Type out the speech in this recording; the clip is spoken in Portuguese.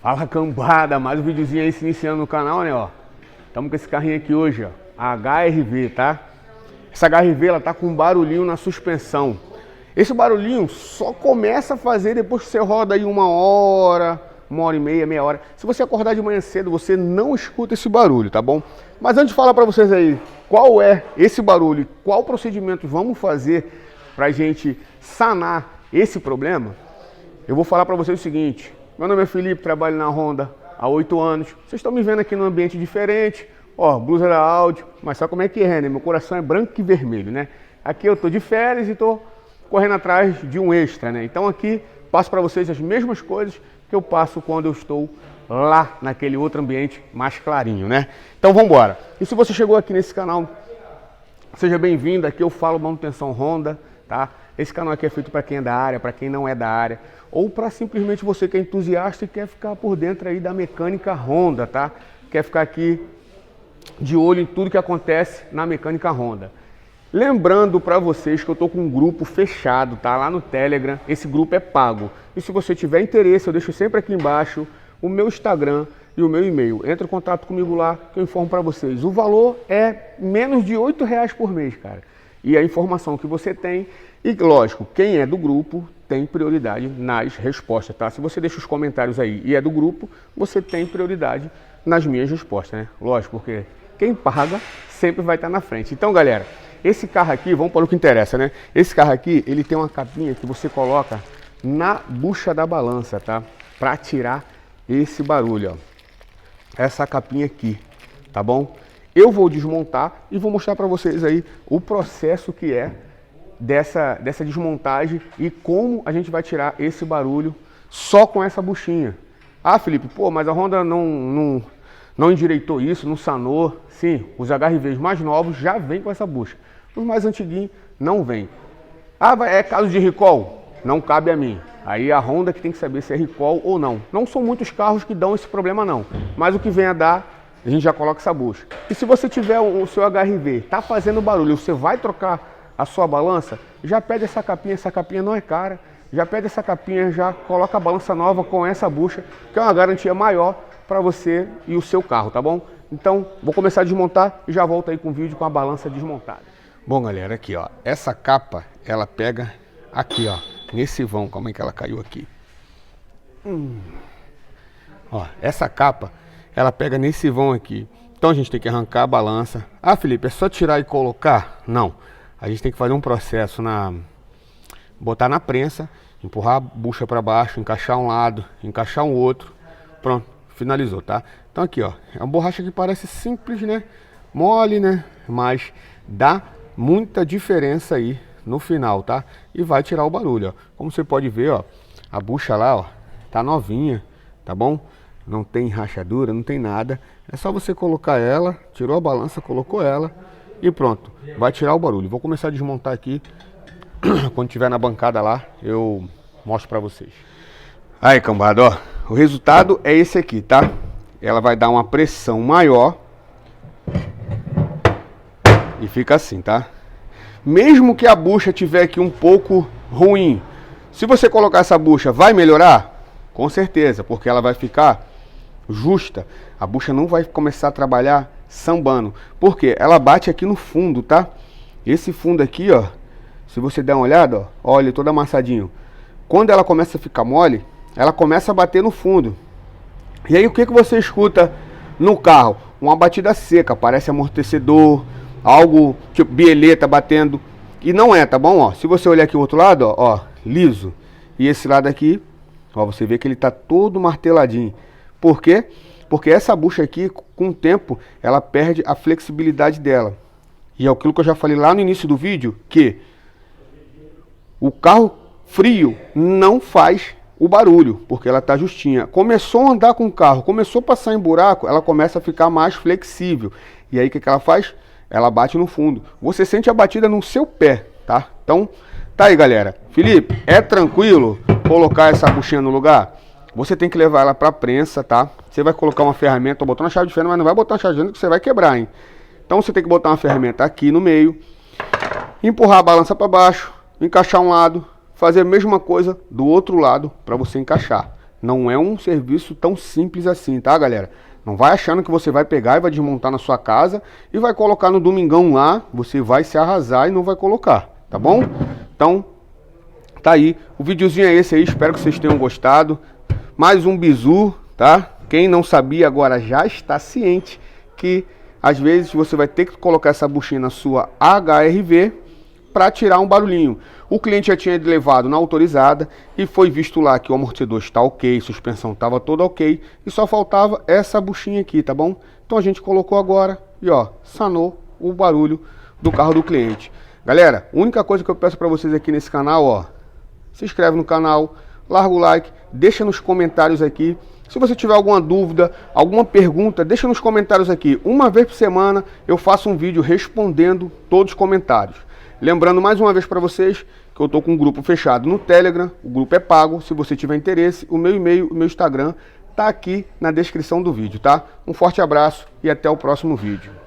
Fala cambada, mais um videozinho aí se iniciando no canal, né, ó. Estamos com esse carrinho aqui hoje, ó, a HRV, tá? Essa HRV, ela tá com um barulhinho na suspensão. Esse barulhinho só começa a fazer depois que você roda aí uma hora e meia, meia hora. Se você acordar de manhã cedo, você não escuta esse barulho, tá bom? Mas antes de falar pra vocês aí qual é esse barulho, qual procedimento vamos fazer pra gente sanar esse problema, eu vou falar pra vocês o seguinte. Meu nome é Felipe, trabalho na Honda há 8 anos. Vocês estão me vendo aqui num ambiente diferente. Ó, blusa da Audi, mas sabe como é que é, né? Meu coração é branco e vermelho, né? Aqui eu tô de férias e tô correndo atrás de um extra, né? Então aqui passo para vocês as mesmas coisas que eu passo quando eu estou lá naquele outro ambiente mais clarinho, né? Então vamos embora. E se você chegou aqui nesse canal, seja bem-vindo. Aqui eu falo manutenção Honda, tá? Esse canal aqui é feito para quem é da área, para quem não é da área, ou para simplesmente você que é entusiasta e quer ficar por dentro aí da mecânica Honda, tá? Quer ficar aqui de olho em tudo que acontece na mecânica Honda. Lembrando para vocês que eu tô com um grupo fechado, tá? Lá no Telegram. Esse grupo é pago. E se você tiver interesse, eu deixo sempre aqui embaixo o meu Instagram e o meu e-mail. Entre em contato comigo lá que eu informo para vocês. O valor é menos de R$8 por mês, cara. E a informação que você tem, e lógico, quem é do grupo tem prioridade nas respostas, tá? Se você deixa os comentários aí e é do grupo, você tem prioridade nas minhas respostas, né? Lógico, porque quem paga sempre vai estar na frente. Então, galera, esse carro aqui, vamos para o que interessa, né? Esse carro aqui, ele tem uma capinha que você coloca na bucha da balança, tá? Para tirar esse barulho, ó. Essa capinha aqui, tá bom? Eu vou desmontar e vou mostrar para vocês aí o processo que é dessa desmontagem e como a gente vai tirar esse barulho só com essa buchinha. Ah, Felipe, pô, mas a Honda não endireitou isso, não sanou. Sim, os HRVs mais novos já vêm com essa bucha. Os mais antiguinhos não vêm. Ah, é caso de recall? Não cabe a mim. Aí a Honda que tem que saber se é recall ou não. Não são muitos carros que dão esse problema não. Mas o que vem a dar, a gente já coloca essa bucha. E se você tiver o seu HRV, tá fazendo barulho, você vai trocar a sua balança, já pede essa capinha não é cara. Já pede essa capinha, já coloca a balança nova com essa bucha, que é uma garantia maior para você e o seu carro, tá bom? Então, vou começar a desmontar e já volto aí com o vídeo com a balança desmontada. Bom, galera, aqui, ó, essa capa, ela pega aqui, ó, nesse vão. Calma aí que ela caiu aqui. Ó, essa capa, ela pega nesse vão aqui. Então a gente tem que arrancar a balança. Ah, Felipe, é só tirar e colocar? Não. A gente tem que fazer um processo botar na prensa, empurrar a bucha para baixo, encaixar um lado, encaixar um outro. Pronto, finalizou, tá? Então aqui, ó, é uma borracha que parece simples, né? Mole, né? Mas dá muita diferença aí no final, tá? E vai tirar o barulho, ó. Como você pode ver, ó, a bucha lá, ó, tá novinha, tá bom? Não tem rachadura, não tem nada. É só você colocar ela, tirou a balança, colocou ela e pronto, vai tirar o barulho. Vou começar a desmontar aqui. Quando tiver na bancada lá, eu mostro pra vocês. Aí, cambada, ó, o resultado é esse aqui, tá? Ela vai dar uma pressão maior e fica assim, tá? Mesmo que a bucha tiver aqui um pouco ruim, se você colocar essa bucha, vai melhorar? Com certeza, porque ela vai ficar justa. A bucha não vai começar a trabalhar sambando. Por quê? Ela bate aqui no fundo, tá? Esse fundo aqui, ó, se você der uma olhada, ó, olha, todo amassadinho. Quando ela começa a ficar mole, ela começa a bater no fundo. E aí o que você escuta no carro? Uma batida seca, parece amortecedor, algo tipo bieleta batendo. E não é, tá bom? Ó, se você olhar aqui o outro lado, ó, liso. E esse lado aqui, ó, você vê que ele tá todo marteladinho. Por quê? Porque essa bucha aqui, com o tempo, ela perde a flexibilidade dela. E é aquilo que eu já falei lá no início do vídeo, que o carro frio não faz o barulho, porque ela tá justinha. Começou a andar com o carro, começou a passar em buraco, ela começa a ficar mais flexível. E aí o que ela faz? Ela bate no fundo. Você sente a batida no seu pé, tá? Então, tá aí, galera. Felipe, é tranquilo colocar essa buchinha no lugar? Você tem que levar ela pra prensa, tá? Você vai colocar uma ferramenta, botar uma chave de fenda, mas não vai botar uma chave de fenda que você vai quebrar, hein? Então você tem que botar uma ferramenta aqui no meio, empurrar a balança para baixo, encaixar um lado, fazer a mesma coisa do outro lado para você encaixar. Não é um serviço tão simples assim, tá, galera? Não vai achando que você vai pegar e vai desmontar na sua casa e vai colocar no domingão lá, você vai se arrasar e não vai colocar, tá bom? Então, tá aí, o videozinho é esse aí, espero que vocês tenham gostado. Mais um bizu, tá? Quem não sabia agora já está ciente que às vezes você vai ter que colocar essa buchinha na sua HRV para tirar um barulhinho. O cliente já tinha levado na autorizada e foi visto lá que o amortecedor está ok, suspensão estava toda ok e só faltava essa buchinha aqui, tá bom? Então a gente colocou agora e ó, sanou o barulho do carro do cliente. Galera, a única coisa que eu peço para vocês aqui nesse canal, ó, se inscreve no canal, larga o like, deixa nos comentários aqui. Se você tiver alguma dúvida, alguma pergunta, deixa nos comentários aqui. Uma vez por semana eu faço um vídeo respondendo todos os comentários. Lembrando mais uma vez para vocês que eu estou com um grupo fechado no Telegram, o grupo é pago, se você tiver interesse, o meu e-mail, o meu Instagram está aqui na descrição do vídeo, tá? Um forte abraço e até o próximo vídeo.